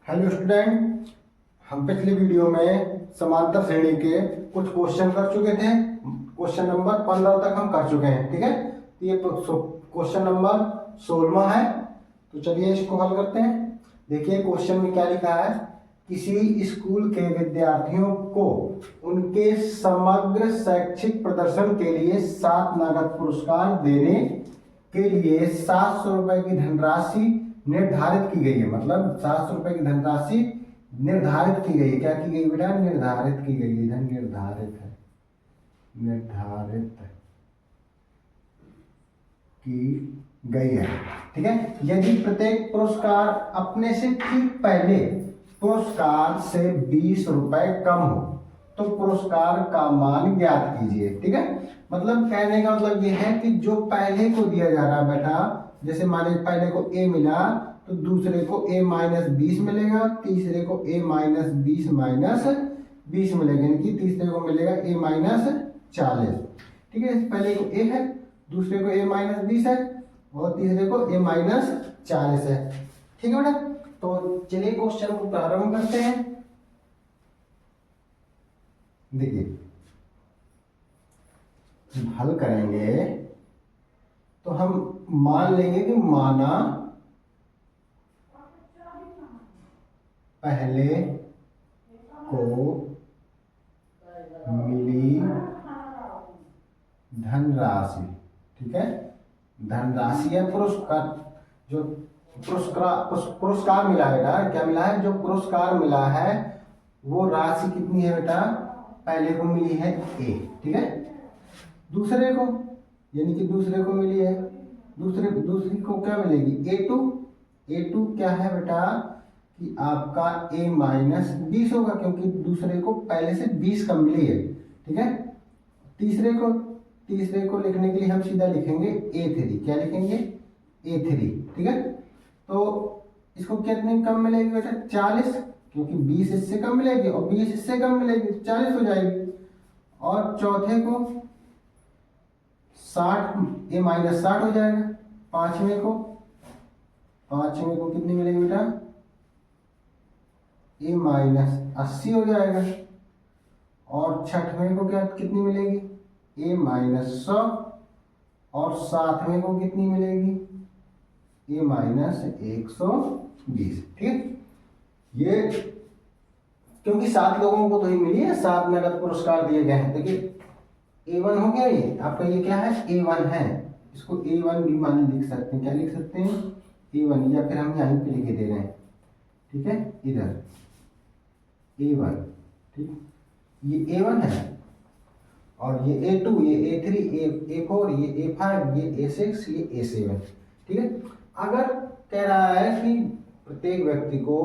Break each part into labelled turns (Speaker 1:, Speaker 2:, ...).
Speaker 1: Hello student, हम पिछले video में समांतर श्रेणी के कुछ क्वेश्चन कर चुके थे। क्वेश्चन नंबर 15 तक हम कर चुके हैं। ठीक है, तो ये क्वेश्चन नंबर 16वां है। तो चलिए इसको हल करते हैं। देखिए क्वेश्चन में क्या लिखा है। किसी स्कूल के विद्यार्थियों को उनके समग्र शैक्षिक प्रदर्शन के लिए 7 नगद पुरस्कार देने के लिए 700 रुपए की धनराशि निर्धारित की गई है। मतलब 700 रुपए की धनराशि निर्धारित की गई है। क्या की गई बेटा? निर्धारित की गई है। धन निर्धारित है, निर्धारित की गई है। ठीक है, यदि प्रत्येक पुरस्कार अपने से ठीक पहले पुरस्कार से 20 रुपए कम हो तो पुरस्कार का मान ज्ञात कीजिए। ठीक है, मतलब कहने का मतलब ये है कि जो पहले को दिया जा रहा है बेटा, जैसे माने पहले को ए मिला तो दूसरे को a माइनस 20 मिलेगा, तीसरे को a माइनस 20 माइनस 20 मिलेगा, यानी कि तीसरे को मिलेगा a माइनस 40। ठीक है, पहले को a है, दूसरे को a माइनस 20 है और तीसरे को a माइनस 40 है। ठीक है बेटा, तो चलिए क्वेश्चन को प्रारंभ करते हैं। देखिए हल करेंगे तो हम मान लेंगे कि माना पहले को मिली धनराशि। ठीक है, धनराशि या पुरस्कार, जो पुरस्कार मिला है बेटा, क्या मिला है? जो पुरस्कार मिला है वो राशि कितनी है बेटा? पहले को मिली है ए। ठीक है, दूसरे को यानी कि दूसरे को मिली है, दूसरी को क्या मिलेगी? ए टू क्या है बेटा कि आपका a माइनस 20 होगा, क्योंकि दूसरे को पहले से 20 कम मिली है। ठीक है, तीसरे को लिखने के लिए हम सीधा लिखेंगे a3। क्या लिखेंगे? a3। ठीक है, तो इसको कितनी कम मिलेगी बेटा? 40, क्योंकि 20 इससे कम मिलेगी और 20 इससे कम मिलेगी, 40 हो जाएगी। और चौथे को 60, a माइनस 60 हो जाएगा। पांचवें को कितनी मिलेगी बेटा? a माइनस 80 हो जाएगा। और छठवें को क्या कितनी मिलेगी? a minus 100। और सातवें को कितनी मिलेगी? a minus 120। ठीक है, ये क्योंकि 7 लोगों को तो ही मिली है, 7 नगद पुरस्कार दिए गए हैं। देखिए A1 हो गया, ये आपका ये क्या है? A1 है। इसको A1 भी मान लिख सकते हैं। क्या लिख सकते हैं? A1, या फिर हम यहीं पे लिखे दे रहे हैं। ठीक है, इधर A1। ठीक, ये A1 है और ये A2, ये A3, A4, ये A5, ये A6, ये A7। ठीक है, अगर कह रहा है कि प्रत्येक व्यक्ति को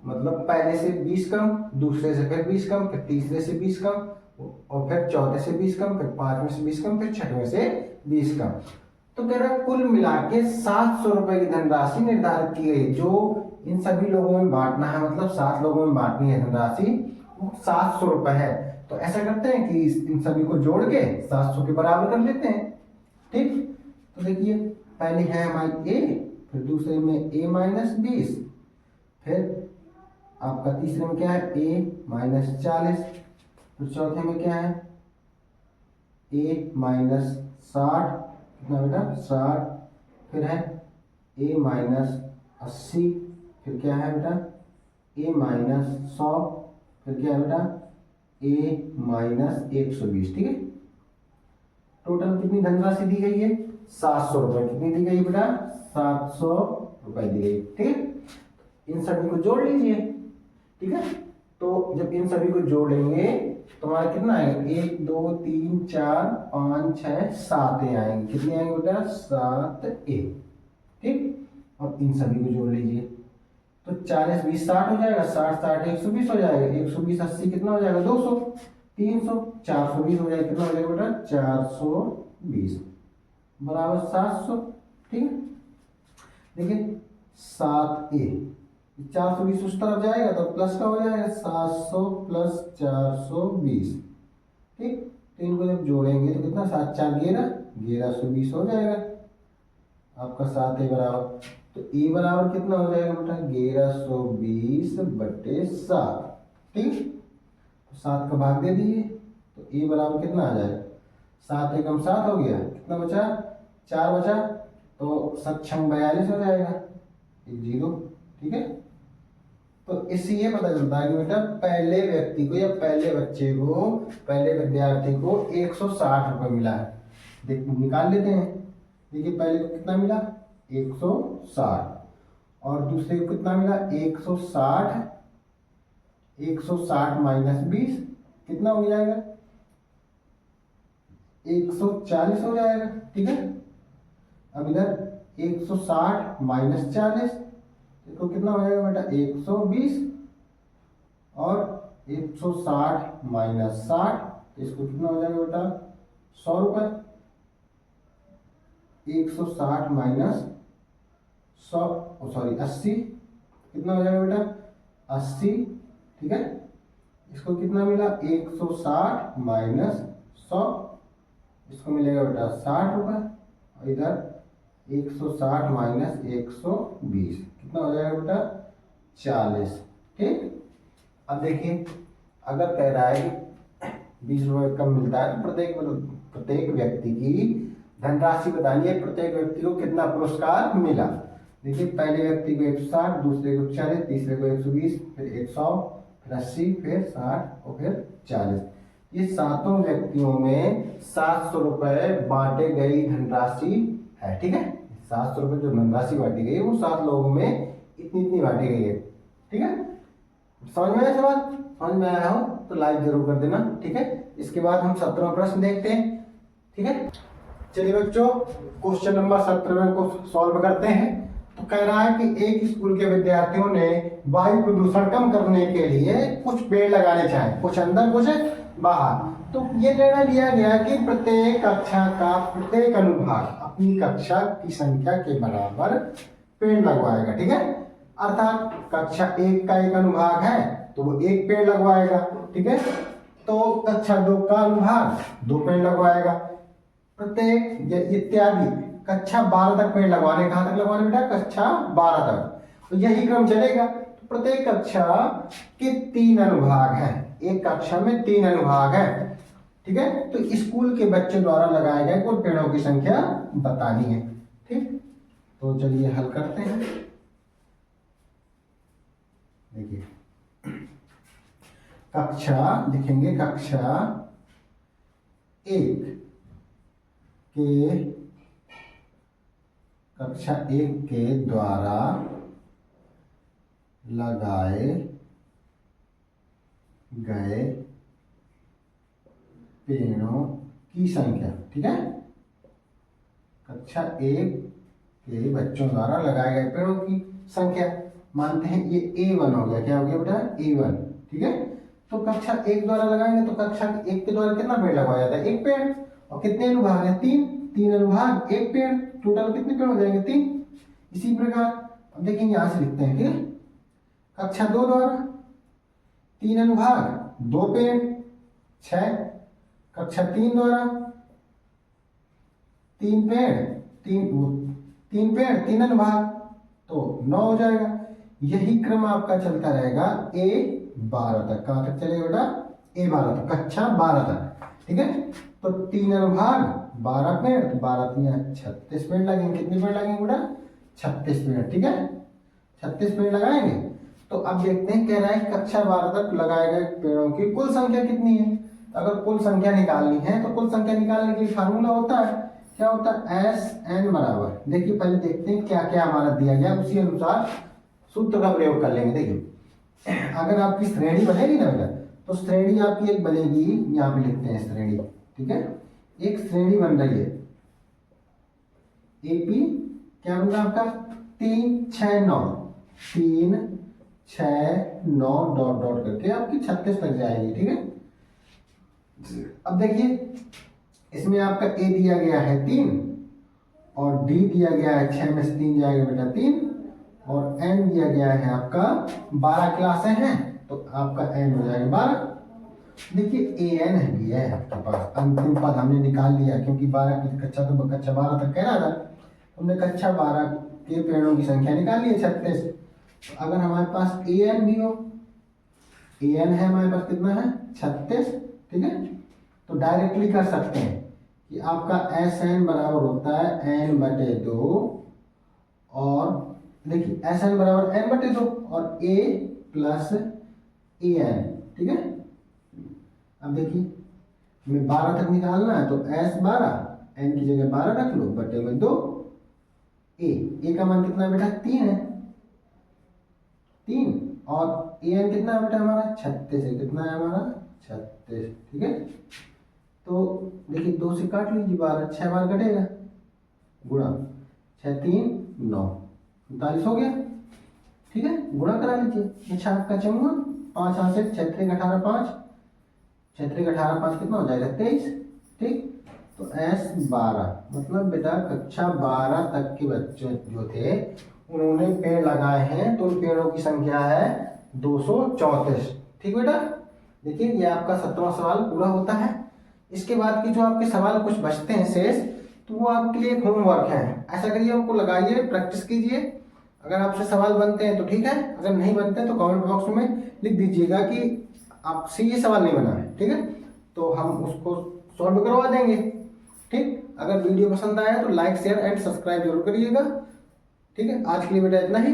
Speaker 1: मतलब पहले से 20 कम, दूसरे से फिर 20 कम, फिर तीसरे से 20 कम और फिर चौथे से 20 कम, फिर पांचवें से 20 कम, फिर छठवें से 20 कम, तो कह रहा है कुल मिला के 700 रुपए की धनराशि निर्धारित की गई, जो इन सभी लोगों में बांटना है। मतलब 7 लोगों में बांटनी है धनराशि, वो 700 रुपए है। तो ऐसा करते हैं कि इन सभी को जोड़ के 700 के बराबर कर लेते हैं। ठीक, तो देखिए पहले है हमारी a, फिर दूसरे में a माइनस 20, फिर आपका तीसरे में क्या है? a माइनस 40, फिर चौथे में क्या है? a minus 60। कितना बेटा? 60। फिर है a माइनस 80, फिर क्या है बेटा? a माइनस 100, फिर क्या है बेटा? a minus 120। ठीक है, टोटल कितनी धनराशि दी गई है? 700 रुपए। कितनी दी गई बेटा? 700 रुपए दी गई। ठीक है, इन सभी को जोड़ लीजिए। ठीक है, तो जब इन सभी को जोड़ेंगे तो हमारा कितना आएगा? 1 2 3 4 5 6 7 ए आएंगे। कितने आएंगे बेटा? 7 ए। ठीक, और इन सभी को जोड़ लीजिए तो 40 20 60 हो जाएगा, 60 60 120 हो जाएगा, 120 80 कितना हो जाएगा? 200, 300 420 हो जाएगा। कितना हो जाएगा बेटा? 420 बराबर 700। ठीक है, देखिए 7a, 420 उस तरफ जाएगा तो प्लस का हो जाएगा, 700 प्लस 420। ठीक, तो इनको जब जोड़ेंगे तो कितना? 7 4 11 1120 हो जाएगा आपका 7a बराबर। तो ए बराबर कितना हो जाएगा बेटा 1120/7। ठीक, तो 7 का भाग दे दिए तो ए बराबर कितना आ जाएगा 7 एकम 7 हो गया, कितना बचा 4 बचा, तो 7×42 हो जाएगा, एक 0। ठीक है, तो इससे ये पता चलता है कि बेटा पहले व्यक्ति को या पहले बच्चे को, पहले विद्यार्थी को 160 रुपये मिला है। देख निकाल लेते हैं। देखिए पहले को कितना मिला 160 और दूसरे को कितना मिला 160, 160 माइनस 20 कितना हो जाएगा 140 हो जाएगा। ठीक है, अब इधर 160 माइनस 40 तो कितना हो जाएगा बेटा 120 और 160 माइनस 60 इसको कितना हो जाएगा बेटा 100 रुपये। 160 माइनस 80 कितना हो जाएगा बेटा 80। ठीक है, इसको कितना मिला 160 माइनस 100 इसको मिलेगा बेटा 60 रुपये और इधर 160 माइनस 120 कितना हो जाएगा बेटा 40। ठीक, अब देखिए अगर कह रहा है कि 20 रुपये कम मिलता है तो प्रत्येक व्यक्ति की धनराशि बतानी है, प्रत्येक व्यक्ति को कितना पुरस्कार मिला। देखिए पहले व्यक्ति को 160, दूसरे को 40, तीसरे को 120, फिर 100, फिर 80, फिर 60 और फिर 40। ये सातों व्यक्तियों में 700 रुपये बांटे गई धनराशि है। ठीक है, 700 रुपये जो धनराशि बांटी गई है वो 7 लोगों में इतनी इतनी बांटी गई है। ठीक है, समझ में आया सवाल? समझ में आया हो तो लाइक जरूर कर देना। ठीक है, इसके बाद हम 17वां प्रश्न देखते हैं। ठीक है, चलिए बच्चों क्वेश्चन नंबर 17 को सॉल्व करते हैं। तो कह रहा है कि एक स्कूल के विद्यार्थियों ने वायु प्रदूषण कम करने के लिए कुछ पेड़ लगाने चाहे, कुछ अंदर कुछ बाहर। तो ये निर्णय लिया गया कि प्रत्येक कक्षा का प्रत्येक अनुभाग अपनी कक्षा की संख्या के बराबर पेड़ लगवाएगा। ठीक है, अर्थात कक्षा 1 का एक अनुभाग है तो वो 1 पेड़ लगवाएगा। ठीक है, तो कक्षा 2 का अनुभाग 2 पेड़ लगवाएगा, प्रत्येक इत्यादि कक्षा 12 तक पेड़ लगवाने। कहाँ तक लगवाने बेटा? कक्षा 12 तक। तो यही क्रम चलेगा। तो प्रत्येक कक्षा के 3 अनुभाग हैं, एक कक्षा में 3 अनुभाग है। ठीक है, तो स्कूल के बच्चों द्वारा लगाए गए कुल पेड़ों की संख्या बतानी है। ठीक, तो चलिए हल करते हैं। देखिए कक्षा लिखेंगे, कक्षा 1 के द्वारा लगाए गए पेड़ों की संख्या। ठीक है, कक्षा 1 के बच्चों द्वारा लगाए गए पेड़ों की संख्या। मानते हैं ये A1 हो गया। क्या हो गया बेटा? A1। ठीक है, तो कक्षा 1 द्वारा लगाएंगे तो कक्षा 1 के द्वारा कितना पेड़ लगवाया जाता है? 1 पेड़। और कितने अनुभाग है? 3 अनुभाग 1 पेड़, टोटल कितने पेड़ हो जाएंगे? 3। इसी प्रकार अब देखिए यहां से लिखते हैं। ठीक है, कक्षा 2 द्वारा 3 अनुभाग 2 पेड़ 6। कक्षा 3 द्वारा 3 पेड़ 3 अनुभाग तो 9 हो जाएगा। यही क्रम आपका चलता रहेगा A12 तक। कहां तक चलेगा बेटा? A12 तक, कक्षा 12 तक। ठीक है, तो 3 अनुभाग 12 पेड़, तो 12 3 36 पेड़ लगेंगे। कितने पेड़ लगेंगे बेटा? 36 पेड़। ठीक है, 36 पेड़ लगाएंगे। तो अब देखते हैं, कह रहा है कक्षा 12 तक लगाए गए पेड़ों की कुल संख्या कितनी है। अगर कुल संख्या निकालनी है तो कुल संख्या निकालने के लिए फार्मूला होता है, क्या होता है? SN बराबर, देखिए पहले देखते हैं क्या क्या हमारा दिया गया, उसी अनुसार सूत्र का प्रयोग कर लेंगे। देखिए अगर आपकी श्रेणी बनेगी ना बेटा, तो श्रेणी आपकी एक बनेगी, यहाँ पे लिखते हैं श्रेणी। ठीक है, एक श्रेणी बन रही है AP, क्या बन रहा है आपका? 3 6 9 3 6 9 डॉट डॉट करके आपकी 36 तक जाएगी। ठीक है, अब देखिए इसमें आपका A दिया गया है 3 और D दिया गया है 6 में से 3 जाएगा बेटा 3 और N दिया गया है आपका 12 क्लासें हैं तो आपका N हो जाएगा 12। देखिए AN भी है आपके पास, अंतिम पद हमने निकाल लिया क्योंकि 12 की कक्षा तो कक्षा 12 तक कह रहा था। हमने कक्षा 12 के पेड़ों की संख्या निकाली है 36। तो अगर हमारे पास ए एन भी हो, ए एन है हमारे पास कितना है 36, ठीक है, तो डायरेक्टली कर सकते हैं कि आपका एस एन बराबर होता है एन बटे 2, और देखिए एस एन बराबर एन बटे 2 और ए प्लस ए एन, ठीक है। अब देखिए हमें 12 तक निकालना है, तो एस 12 एन की जगह 12 रख लो बटे में 2, ए का मान कितना है बेटा 3 है, 3, और ए एन कितना है बेटा हमारा 36 है, कितना है हमारा 36, ठीक है। तो देखिए 2 से काट लीजिए 12, 6 बार कटेगा, गुणा 6 3 9 39 हो गया, ठीक है। गुणा करा लीजिए, अच्छा आपका चंगा 5 यहाँ से 6 3 18 5, 6 3 18 5 कितना हो जाएगा 23, ठीक। तो एस 12 मतलब बेटा कक्षा 12 तक के बच्चे जो थे उन्होंने पेड़ लगाए हैं, तो उन पेड़ों की संख्या है 234, ठीक बेटा। देखिए ये आपका 17वां सवाल पूरा होता है। इसके बाद की जो आपके सवाल कुछ बचते हैं शेष, तो वो आपके लिए एक होमवर्क है। ऐसा करिए उनको लगाइए, प्रैक्टिस कीजिए। अगर आपसे सवाल बनते हैं तो ठीक है, अगर नहीं बनते हैं तो कमेंट बॉक्स में लिख दीजिएगा कि आपसे ये सवाल नहीं बना है, ठीक है, तो हम उसको सॉल्व करवा देंगे, ठीक। अगर वीडियो पसंद आया तो लाइक शेयर एंड सब्सक्राइब जरूर करिएगा, ठीक है। आज के लिए बेटा इतना ही।